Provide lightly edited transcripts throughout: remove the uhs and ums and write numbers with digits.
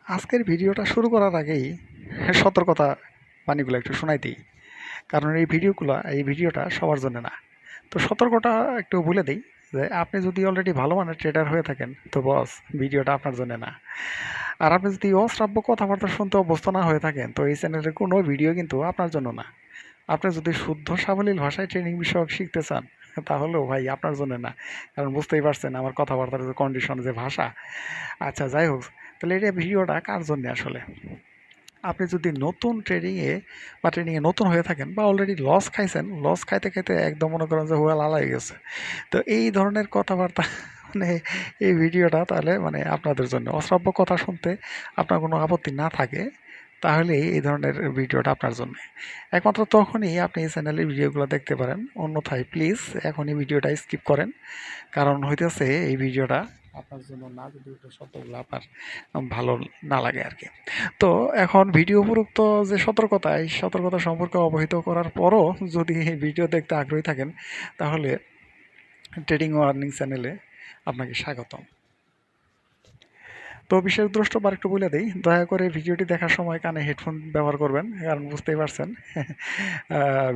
আজকের ভিডিওটা শুরু করার আগেই সতর্কতা বাণীগুলো একটু শোনাই দিই। কারণ এই ভিডিওটা সবার জন্য না। তো সতর্কতা একটু বলে দিই যে আপনি যদি অলরেডি ভালো মানের ট্রেডার হয়ে থাকেন তো বস ভিডিওটা আপনার জন্য না। আর আপনি যদি অশ্রাব্য কথাবার্তা শুনতে অভ্যস্ত না হয়ে থাকেন তো এই চ্যানেলের কোনো ভিডিও কিন্তু আপনার জন্য না। আপনি যদি শুদ্ধ সাবলীল ভাষায় ট্রেনিং বিষয়ক শিখতে চান তাহলেও ভাই আপনার জন্য না। কারণ বুঝতেই পারছেন আমার কথাবার্তার যে কন্ডিশন যে ভাষা। আচ্ছা যাই হোক, তাহলে এটা ভিডিওটা কার জন্য আসলে? আপনি যদি নতুন ট্রেনিংয়ে নতুন হয়ে থাকেন বা অলরেডি লস খাইছেন, লস খাইতে খাইতে একদম মনে করেন যে হুয়া লালাই গেছে, তো এই ধরনের কথাবার্তা মানে এই ভিডিওটা তাহলে মানে আপনাদের জন্য। অশ্রাব্য কথা শুনতে আপনার কোনো আপত্তি না থাকে তাহলে এই ধরনের ভিডিওটা আপনার জন্য। একমাত্র তখনই আপনি এই চ্যানেলের ভিডিওগুলো দেখতে পারেন, অন্যথায় প্লিজ এখনই ভিডিওটা স্কিপ করেন। কারণ হইতেছে এই ভিডিওটা আপনার জন্য না, যদি ওটা শব্দগুলো আপনার ভালো না লাগে আর কি। তো এখন ভিডিও উপরোক্ত যে সতর্কতা, এই সতর্কতা সম্পর্কে অবহিত করার পরও যদি এই ভিডিও দেখতে আগ্রহী থাকেন তাহলে ট্রেডিং ও আর্নিং চ্যানেলে আপনাকে স্বাগতম। তো বিশেষ দ্রষ্টব্য আরেকটু বলে দেই, দয়া করে ভিডিওটি দেখার সময় কানে হেডফোন ব্যবহার করবেন, কারণ বুঝতেই পারছেন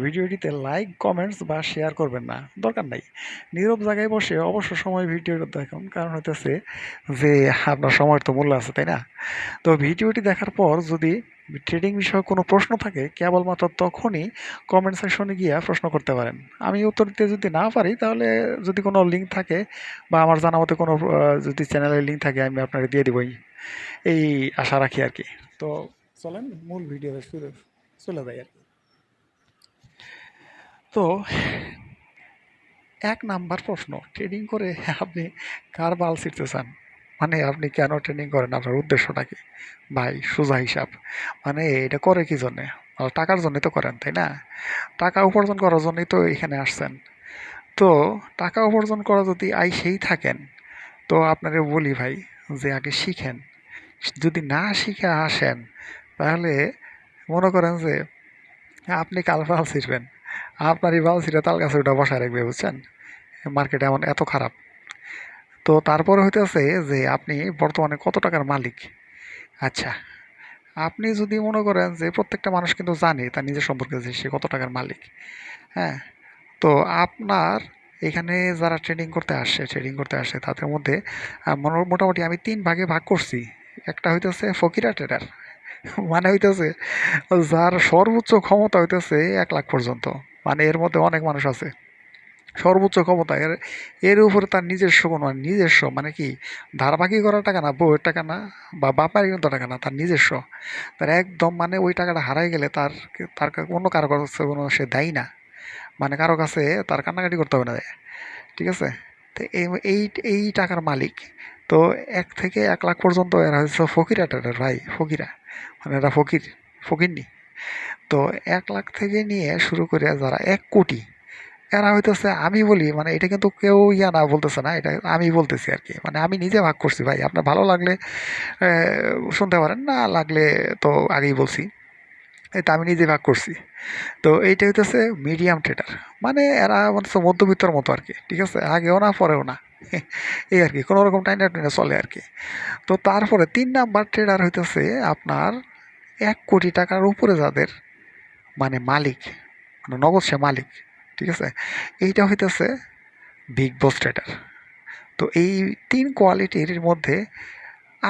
ভিডিওটিতে লাইক কমেন্টস বা শেয়ার করবেন না, দরকার নাই। নীরব জায়গায় বসে অবসর সময় ভিডিও দেখুন, কারণ হইতেছে যে আপনার সময়ের তো মূল্য আছে, তাই না? তো ভিডিওটি দেখার পর যদি ট্রেডিং বিষয়ে কোনো প্রশ্ন থাকে কেবলমাত্র তখনই কমেন্ট সেকশনে গিয়ে প্রশ্ন করতে পারেন। আমি উত্তর দিতে যদি না পারি তাহলে যদি কোনো লিঙ্ক থাকে বা আমার জানা মতে কোনো যদি চ্যানেলের লিঙ্ক থাকে আমি আপনাকে দিয়ে দিবই, এই আশা রাখি আর কি। তো চলেন মূল ভিডিও চলে যাই আর কি। তো ১ নাম্বার প্রশ্ন, ট্রেডিং করে আপনি কার বাল ছিঁড়তে চান? মানে আপনি কেন ট্রেডিং করেন? আপনার উদ্দেশ্যটা কি? ভাই সোজা হিসাব। মানে এটা করে কি জন্যে? টাকার জন্যই তো করেন, তাই না? টাকা উপার্জন করার জন্যই তো এখানে আসছেন। তো টাকা উপার্জন করা যদি আইসেই থাকেন তো আপনারে বলি ভাই যে আগে শিখেন। যদি না শিখে আসেন তাহলে মনে করেন যে আপনি কাল বাল ছিঁড়বেন। আপনারই বাল ছিঁড়ে তাল গাছে ওটা বসায় রাখবে, বুঝছেন? মার্কেট এমন এত খারাপ। তো তারপরে হইতেছে যে আপনি বর্তমানে কত টাকার মালিক। আচ্ছা, আপনি যদি মনে করেন যে প্রত্যেকটা মানুষ কিন্তু জানে তার নিজের সম্পর্কে যে সে কত টাকার মালিক, হ্যাঁ? তো আপনার এখানে যারা ট্রেডিং করতে আসে তাদের মধ্যে মোটামুটি আমি ৩ ভাগে ভাগ করছি। একটা হইতেছে ফকিরা ট্রেডার, মানে হইতেছে যার সর্বোচ্চ ক্ষমতা হইতেছে ১,০০,০০০ পর্যন্ত। মানে এর মধ্যে অনেক মানুষ আছে সর্বোচ্চ ক্ষমতা, এর উপরে তার নিজস্ব কোনো নিজস্ব মানে কি ধারাবাকি করার টাকা না, বউয়ের টাকা না, বা বাপার কিন্তু টাকা না, তার নিজস্ব। তার একদম মানে ওই টাকাটা হারাই গেলে তার তার অন্য কারো কাছে কোনো সে দায়ী না। মানে কারো কাছে তার কান্নাকাটি করতে হবে না, ঠিক আছে? তো এই এই টাকার মালিক। তো ১ থেকে ১,০০,০০০ পর্যন্ত এরা হচ্ছে ফকিরা ট্রেডার ভাই, ফকিরা। মানে এরা ফকিরনি। তো ১,০০,০০০ থেকে নিয়ে শুরু করে যারা ১,০০,০০,০০০, এরা হইতেছে আমি বলি মানে এটা কিন্তু কেউ না বলতেছে না, এটা আমি বলতেছি আর কি। মানে আমি নিজে ভাগ করছি ভাই, আপনার ভালো লাগলে শুনতে পারেন, না লাগলে তো আগেই বলছি। এটা আমি নিজে ভাগ করছি। তো এইটা হইতেছে মিডিয়াম ট্রেডার। মানে এরা হচ্ছে মধ্যবিত্তর মতো আর কি, ঠিক আছে? আগেও না পরেও না এই আর কি, কোনো রকম টাইনা টাইনা চলে আর কি। তো তারপরে ৩ নাম্বার ট্রেডার হইতেছে আপনার ১,০০,০০,০০০ টাকার উপরে যাদের মানে মালিক, মানে নগদ সে মালিক, ঠিক আছে? এইটা হইতেছে বিগ বস ট্রেডার। তো এই ৩ কোয়ালিটির মধ্যে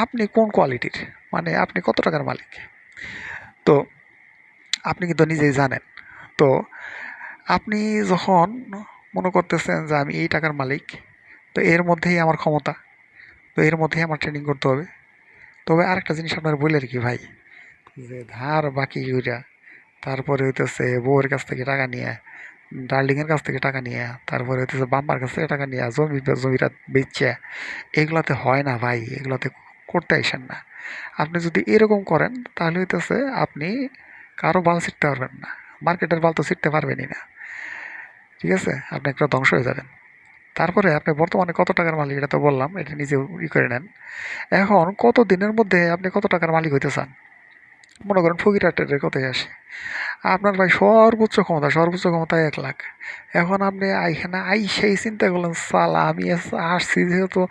আপনি কোন কোয়ালিটির? মানে আপনি কত টাকার মালিক? তো আপনি কিন্তু নিজেই জানেন। তো আপনি যখন মনে করতেছেন যে আমি এই টাকার মালিক, তো এর মধ্যেই আমার ক্ষমতা, তো এর মধ্যেই আমার ট্রেনিং করতে হবে। তবে আরেকটা জিনিস আপনার বলে রাখি ভাই, যে ধার বাকি কইরা তারপরে হইতেছে বউয়ের কাছ থেকে টাকা নিয়ে, ডার্লিংয়ের কাছ থেকে টাকা নিয়ে, তারপরে হইতেছে বাম্মার কাছ থেকে টাকা নিয়ে জমিটা বেচে, এগুলাতে হয় না ভাই, এগুলাতে করতে আইসেন না। আপনি যদি এরকম করেন তাহলে হইতেছে আপনি কারো বাল ছিঁড়তে পারবেন না, মার্কেটের বাল তো ছিঁড়তে পারবেনই না, ঠিক আছে? আপনি একটা ধ্বংস হয়ে যাবেন। তারপরে আপনি বর্তমানে কত টাকার মালিক এটা তো বললাম, এটা নিজে করে নেন। এখন কত দিনের মধ্যে আপনি কত টাকার মালিক হইতে চান? মনে করেন ফকিরহাটের কথায় আসি। আপনার ভাই সর্বোচ্চ ক্ষমতা 1 লাখ। এখন আপনি এখানে আইসাই চিন্তা করলেন সালা আমি আসছি যেহেতু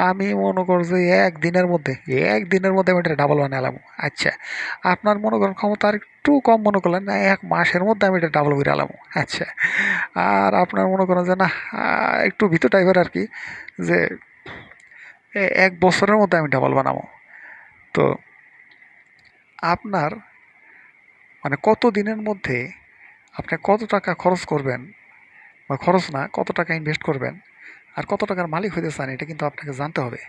আমি মনে কর যে একদিনের মধ্যে আমি এটা ডাবল বানালাম। আচ্ছা, আপনার মনে করেন ক্ষমতা আর একটু কম, মনে করলেন না 1 মাসের মধ্যে আমি এটা ডাবল করে আলাম। আচ্ছা, আর আপনার মনে করেন যে না একটু ভীতু টাইপের আর কি, যে 1 বছরের মধ্যে আমি ডাবল বানাবো। তো আপনার মানে কত দিনের মধ্যে আপনি কত টাকা খরচ করবেন, বা খরচ না, কত টাকা ইনভেস্ট করবেন আর কত টাকার মালিক হইতে চান, এটা কিন্তু আপনাকে জানতে হবে।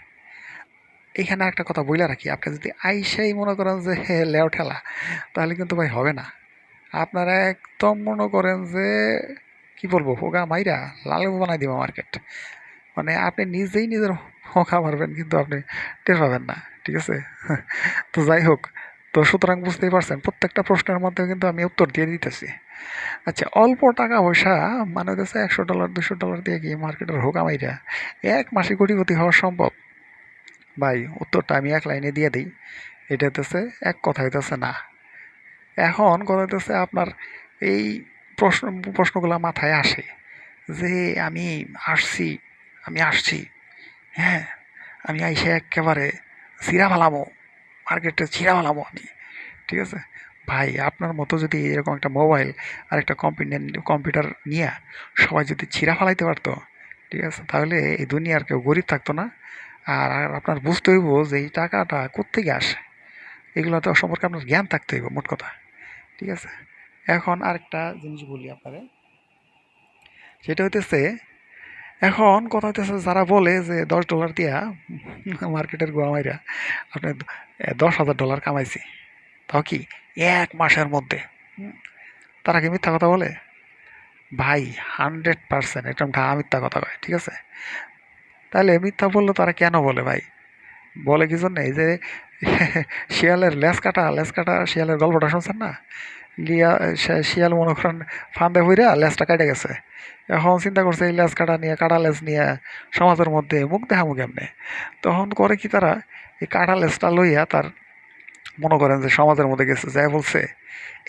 এখানে একটা কথা বইলা রাখি, আপনি যদি আইসাই মনে করেন যে লেও ঠেলা, তাহলে কিন্তু ভাই হবে না। আপনারা একদম মনে করেন যে কি বলবো, হোগা মাইরা লাল বানাই দিব মার্কেট। মানে আপনি নিজেই নিজের হোগা মারবেন, কিন্তু আপনি টের পাবেন না। ঠিক আছে? তো যাই হোক, তো সুতরাং বুঝতেই পারছেন প্রত্যেকটা প্রশ্নের মধ্যে কিন্তু আমি উত্তর দিয়ে দিতেছি। আচ্ছা, অল্প টাকা পয়সা মানে হচ্ছে $100 $200 দিয়ে কি মার্কেটের হোগা মাইরা 1 মাসে কোটিপতি হওয়া সম্ভব? ভাই উত্তরটা আমি এক লাইনে দিয়ে দিই, এটা হইতেছে এক কথা হইতেছে না। এখন কথা হইতেছে আপনার এই প্রশ্ন প্রশ্নগুলো মাথায় আসে যে আমি আসছি আমি আসছি, হ্যাঁ, আমি আইসে একেবারে ছিঁড়া ফেলামো, মার্কেটে ছিঁড়া ফেলামো আমি। ঠিক আছে? ভাই আপনার মতো যদি এরকম একটা মোবাইল আর একটা কম্পিউটার নিয়ে সবাই যদি ছিঁড়া ফেলাইতে পারতো, ঠিক আছে, তাহলে এই দুনিয়ার কেউ গরিব থাকতো না। আর আপনার বুঝতে হইব যে এই টাকাটা কোত্থেকে আসে, এগুলো তো সম্পর্কে আপনার জ্ঞান থাকতে হইব, মোট কথা। ঠিক আছে? এখন আরেকটা জিনিস বলি আপনারে, সেটা হইতেছে, এখন কথা হইতেছে যারা বলে যে $10 দিয়া মার্কেটের গোয়া মাইরা আপনি $10,000 কামাইছি, তাও কি 1 মাসের মধ্যে। হুম, তারা কি মিথ্যা কথা বলে? ভাই 100% একদম ঢা মিথ্যা কথা কয়। ঠিক আছে? তাহলে মিথ্যা বললে তারা কেন বলে ভাই? বলে কি জন্য? এই যে শিয়ালের লেজ কাটা শিয়ালের গল্পটা শুনছেন না? লিয়া শিয়াল মনে করেন ফান্দে হইরা লেজটা কেটে গেছে। এখন চিন্তা করছে এই লেজ কাটা নিয়ে, কাটা লেজ নিয়ে সমাজের মধ্যে মুখ দেখামু কেমনে? তখন করে কি তারা, এই কাটা লেজটা লইয়া তার মনে করেন যে সমাজের মধ্যে গেছে, যাই বলছে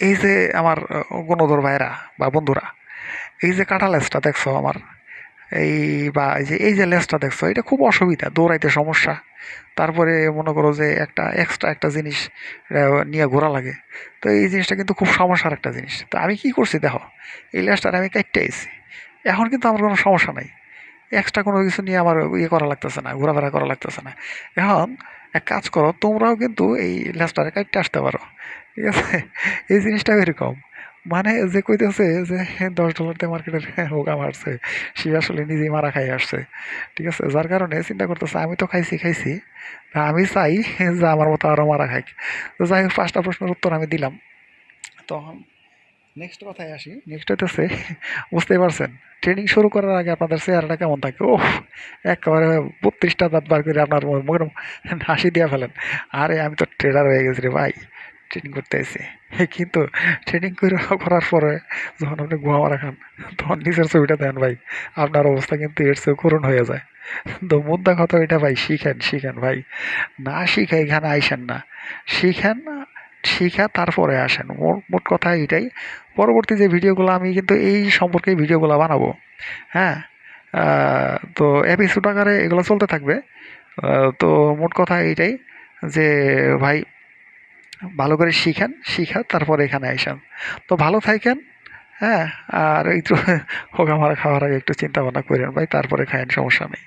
এই যে আমার গুণধর ভাইরা বা বন্ধুরা, এই যে কাটা লেজটা দেখছো আমার, এই বা এই যে লেজটা দেখছো, এটা খুব অসুবিধা, দৌড়াইতে সমস্যা। তারপরে মনে করো যে একটা এক্সট্রা একটা জিনিস নিয়ে ঘোরা লাগে। তো এই জিনিসটা কিন্তু খুব সমস্যার একটা জিনিস। তো আমি কি করছি দেখো, এই লেজটারে আমি কাটতে আইছি, এখন কিন্তু আমার কোনো সমস্যা নাই, এক্সট্রা কোনো কিছু নিয়ে আমার ইয়ে করা লাগতেছে না, ঘোরাফেরা করা লাগতেছে না। এখন এক কাজ করো, তোমরাও কিন্তু এই লেজটারে কাটতে আসতে পারো। ঠিক আছে? এই জিনিসটা এরকম, মানে যে কইতেছে যে $10 দিয়ে মার্কেটের হোগা মারছে, সে আসলে নিজেই মারা খাই আসছে। ঠিক আছে? যার কারণে চিন্তা করতেছে আমি তো খাইছি, তা আমি চাই যে আমার মতো আরো মারা খাই। তো যাই হোক, 5টা প্রশ্নের উত্তর আমি দিলাম। তখন নেক্সট কথায় আসি, নেক্সট হইতেছে, বুঝতেই পারছেন ট্রেনিং শুরু করার আগে আপনাদের চেহারাটা কেমন থাকে? ওহ, একেবারে 32টা দাঁত বার করে আপনার মুখের হাসি দিয়ে ফেলেন, আরে আমি তো ট্রেডার হয়ে গেছি রে ভাই, ট্রেনিং করতে এসে। কিন্তু ট্রেনিং করার পরে যখন আপনি গুহা মারা খান, তখন নিজের ছবিটা দেন ভাই, আপনার অবস্থা কিন্তু এর চেয়ে করুণ হয়ে যায়। তো মুদ্রা কথা এটা ভাই, শিখেন ভাই, না শিখে এখানে আইসেন না, শিখেন, শিখা তারপরে আসেন। মোট কথা এইটাই। পরবর্তী যে ভিডিওগুলো আমি কিন্তু এই সম্পর্কে ভিডিওগুলো বানাবো। হ্যাঁ, তো এপিসোড আকারে এগুলো চলতে থাকবে। তো মোট কথা এইটাই যে ভাই, ভালো করে শিখেন, শিখা তারপরে এখানে আইসেন। তো ভালো থাকেন। হ্যাঁ, আর একটু হোগা মারা খাওয়ার আগে একটু চিন্তা ভাবনা করেন ভাই, তারপরে খায়েন, সমস্যা নেই।